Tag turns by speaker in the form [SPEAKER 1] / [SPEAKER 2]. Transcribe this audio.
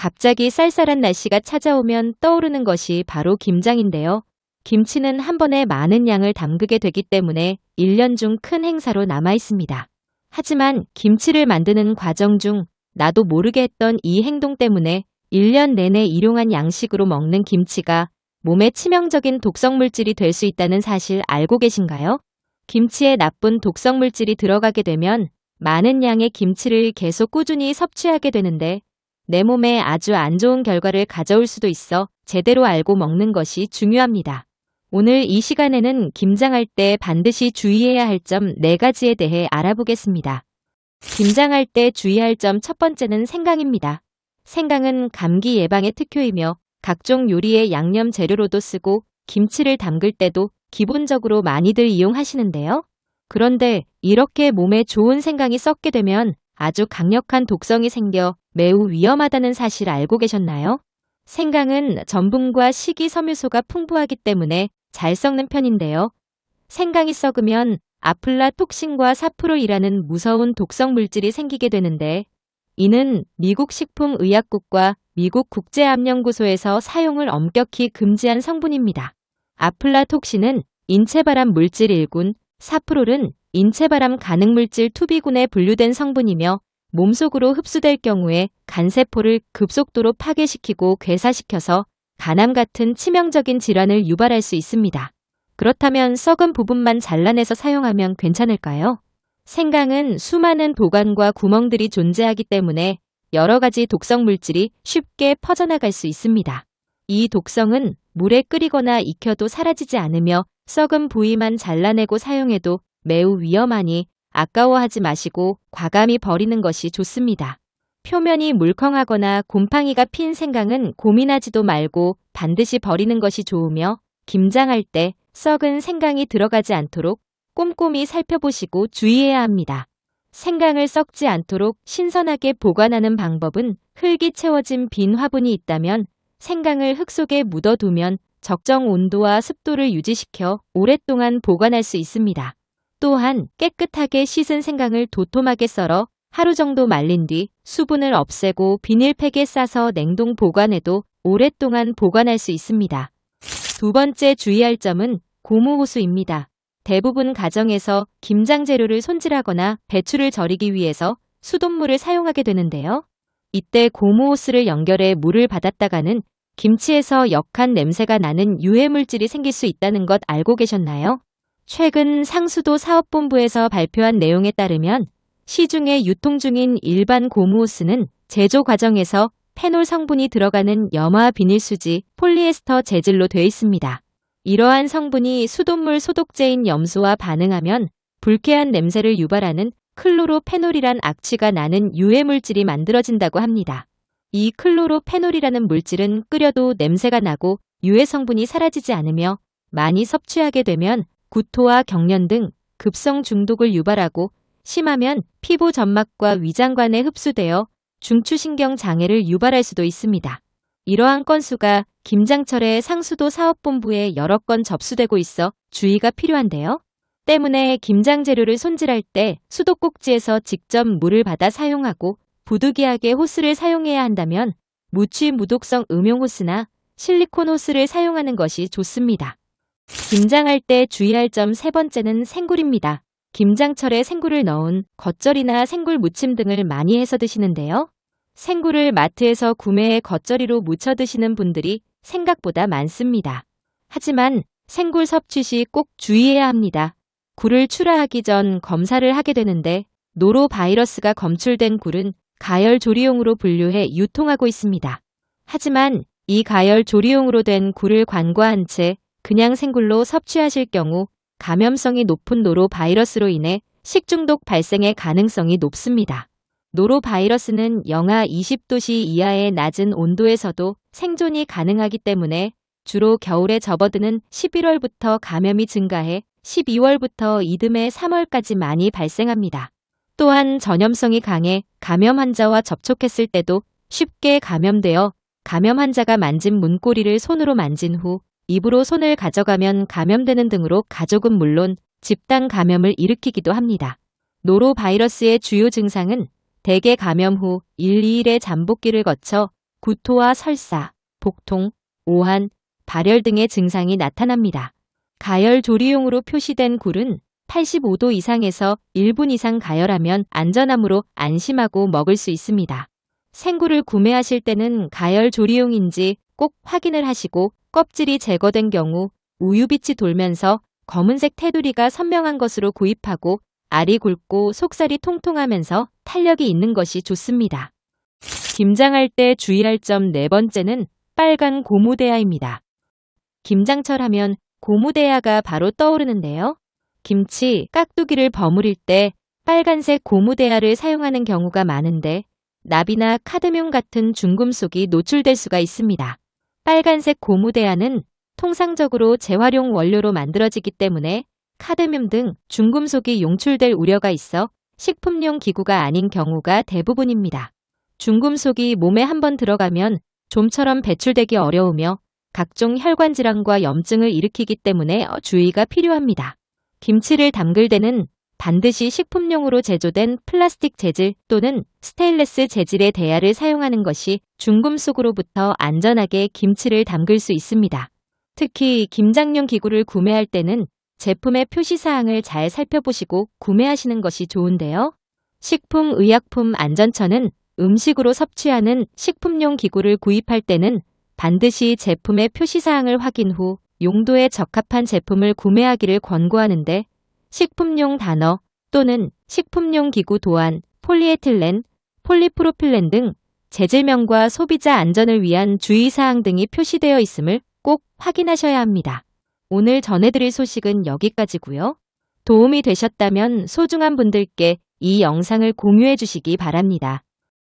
[SPEAKER 1] 갑자기 쌀쌀한 날씨가 찾아오면 떠오르는 것이 바로 김장인데요. 김치는 한 번에 많은 양을 담그게 되기 때문에 1년 중 큰 행사로 남아 있습니다. 하지만 김치를 만드는 과정 중 나도 모르게 했던 이 행동 때문에 1년 내내 일용한 양식으로 먹는 김치가 몸에 치명적인 독성물질이 될 수 있다는 사실 알고 계신가요? 김치에 나쁜 독성물질이 들어가게 되면 많은 양의 김치를 계속 꾸준히 섭취하게 되는데 내 몸에 아주 안 좋은 결과를 가져올 수도 있어 제대로 알고 먹는 것이 중요합니다. 오늘 이 시간에는 김장할 때 반드시 주의해야 할 점 4가지에 대해 알아보겠습니다. 김장할 때 주의할 점 첫 번째는 생강입니다. 생강은 감기 예방에 특효이며 각종 요리의 양념 재료로도 쓰고 김치를 담글 때도 기본적으로 많이들 이용하시는데요. 그런데 이렇게 몸에 좋은 생강이 썩게 되면 아주 강력한 독성이 생겨 매우 위험하다는 사실 알고 계셨나요? 생강은 전분과 식이섬유소가 풍부하기 때문에 잘 썩는 편인데요. 생강이 썩으면 아플라톡신과 사프로이라는 무서운 독성 물질이 생기게 되는데 이는 미국 식품의약국과 미국 국제암연구소에서 사용을 엄격히 금지한 성분입니다. 아플라톡신은 인체발암 물질 1군, 사프롤은 인체발암 가능물질 2B군에 분류된 성분이며 몸속으로 흡수될 경우에 간세포를 급속도로 파괴시키고 괴사시켜서 간암 같은 치명적인 질환을 유발할 수 있습니다. 그렇다면 썩은 부분만 잘라내서 사용하면 괜찮을까요? 생강은 수많은 도관과 구멍들이 존재하기 때문에 여러 가지 독성 물질이 쉽게 퍼져나갈 수 있습니다. 이 독성은 물에 끓이거나 익혀도 사라지지 않으며 썩은 부위만 잘라내고 사용해도 매우 위험하니 아까워하지 마시고 과감히 버리는 것이 좋습니다. 표면이 물컹하거나 곰팡이가 핀 생강은 고민하지도 말고 반드시 버리는 것이 좋으며 김장할 때 썩은 생강이 들어가지 않도록 꼼꼼히 살펴보시고 주의해야 합니다. 생강을 썩지 않도록 신선하게 보관하는 방법은 흙이 채워진 빈 화분이 있다면 생강을 흙 속에 묻어두면 적정 온도와 습도를 유지시켜 오랫동안 보관할 수 있습니다. 또한 깨끗하게 씻은 생강을 도톰하게 썰어 하루 정도 말린 뒤 수분을 없애고 비닐팩에 싸서 냉동 보관해도 오랫동안 보관할 수 있습니다. 두 번째 주의할 점은 고무호수입니다. 대부분 가정에서 김장 재료를 손질하거나 배추를 절이기 위해서 수돗물을 사용하게 되는데요. 이때 고무호스를 연결해 물을 받았다가는 김치에서 역한 냄새가 나는 유해물질이 생길 수 있다는 것 알고 계셨나요? 최근 상수도 사업본부에서 발표한 내용에 따르면 시중에 유통 중인 일반 고무호스는 제조 과정에서 페놀 성분이 들어가는 염화 비닐수지 폴리에스터 재질로 되어 있습니다. 이러한 성분이 수돗물 소독제인 염소와 반응하면 불쾌한 냄새를 유발하는 클로로페놀이란 악취가 나는 유해물질이 만들어진다고 합니다. 이 클로로페놀이라는 물질은 끓여도 냄새가 나고 유해 성분이 사라지지 않으며 많이 섭취하게 되면 구토와 경련 등 급성 중독을 유발하고 심하면 피부 점막과 위장관에 흡수되어 중추신경 장애를 유발할 수도 있습니다. 이러한 건수가 김장철에 상수도 사업본부에 여러 건 접수되고 있어 주의가 필요한데요. 때문에 김장 재료를 손질할 때 수도꼭지에서 직접 물을 받아 사용하고 부득이하게 호스를 사용해야 한다면 무취 무독성 음용 호스나 실리콘 호스를 사용하는 것이 좋습니다. 김장할 때 주의할 점 3번째는 생굴입니다. 김장철에 생굴을 넣은 겉절이나 생굴 무침 등을 많이 해서 드시는데요. 생굴을 마트에서 구매해 겉절이로 무쳐 드시는 분들이 생각보다 많습니다. 하지만 생굴 섭취 시 꼭 주의해야 합니다. 굴을 출하하기 전 검사를 하게 되는데 노로바이러스가 검출된 굴은 가열 조리용으로 분류해 유통하고 있습니다. 하지만 이 가열 조리용으로 된 굴을 관과한 채 그냥 생굴로 섭취하실 경우 감염성이 높은 노로바이러스로 인해 식중독 발생의 가능성이 높습니다. 노로바이러스는 영하 20도씨 이하의 낮은 온도에서도 생존이 가능하기 때문에 주로 겨울에 접어드는 11월부터 감염이 증가해 12월부터 이듬해 3월까지 많이 발생합니다. 또한 전염성이 강해 감염 환자와 접촉했을 때도 쉽게 감염되어 감염 환자가 만진 문고리를 손으로 만진 후 입으로 손을 가져가면 감염되는 등으로 가족은 물론 집단 감염을 일으키기도 합니다. 노로바이러스의 주요 증상은 대개 감염 후 1, 2일의 잠복기를 거쳐 구토와 설사, 복통, 오한, 발열 등의 증상이 나타납니다. 가열 조리용으로 표시된 굴은 85도 이상에서 1분 이상 가열하면 안전하므로 안심하고 먹을 수 있습니다. 생굴을 구매하실 때는 가열 조리용인지 꼭 확인을 하시고 껍질이 제거된 경우 우유빛이 돌면서 검은색 테두리가 선명한 것으로 구입하고 알이 굵고 속살이 통통하면서 탄력이 있는 것이 좋습니다. 김장할 때 주의할 점 네 번째는 빨간 고무대야입니다. 김장철 하면 고무대야가 바로 떠오르는데요. 김치, 깍두기를 버무릴 때 빨간색 고무대야를 사용하는 경우가 많은데 납이나 카드뮴 같은 중금속이 노출될 수가 있습니다. 빨간색 고무대야는 통상적으로 재활용 원료로 만들어지기 때문에 카드뮴 등 중금속이 용출될 우려가 있어 식품용 기구가 아닌 경우가 대부분입니다. 중금속이 몸에 한번 들어가면 좀처럼 배출되기 어려우며 각종 혈관 질환과 염증을 일으키기 때문에 주의가 필요합니다. 김치를 담글 때는 반드시 식품용으로 제조된 플라스틱 재질 또는 스테인리스 재질의 대야를 사용하는 것이 중금속으로부터 안전하게 김치를 담글 수 있습니다. 특히 김장용 기구를 구매할 때는 제품의 표시사항을 잘 살펴보시고 구매하시는 것이 좋은데요. 식품의약품안전처는 음식으로 섭취하는 식품용 기구를 구입할 때는 반드시 제품의 표시사항을 확인 후 용도에 적합한 제품을 구매하기를 권고하는데 식품용 단어 또는 식품용 기구 도안, 폴리에틸렌, 폴리프로필렌 등 재질명과 소비자 안전을 위한 주의사항 등이 표시되어 있음을 꼭 확인하셔야 합니다. 오늘 전해드릴 소식은 여기까지고요. 도움이 되셨다면 소중한 분들께 이 영상을 공유해 주시기 바랍니다.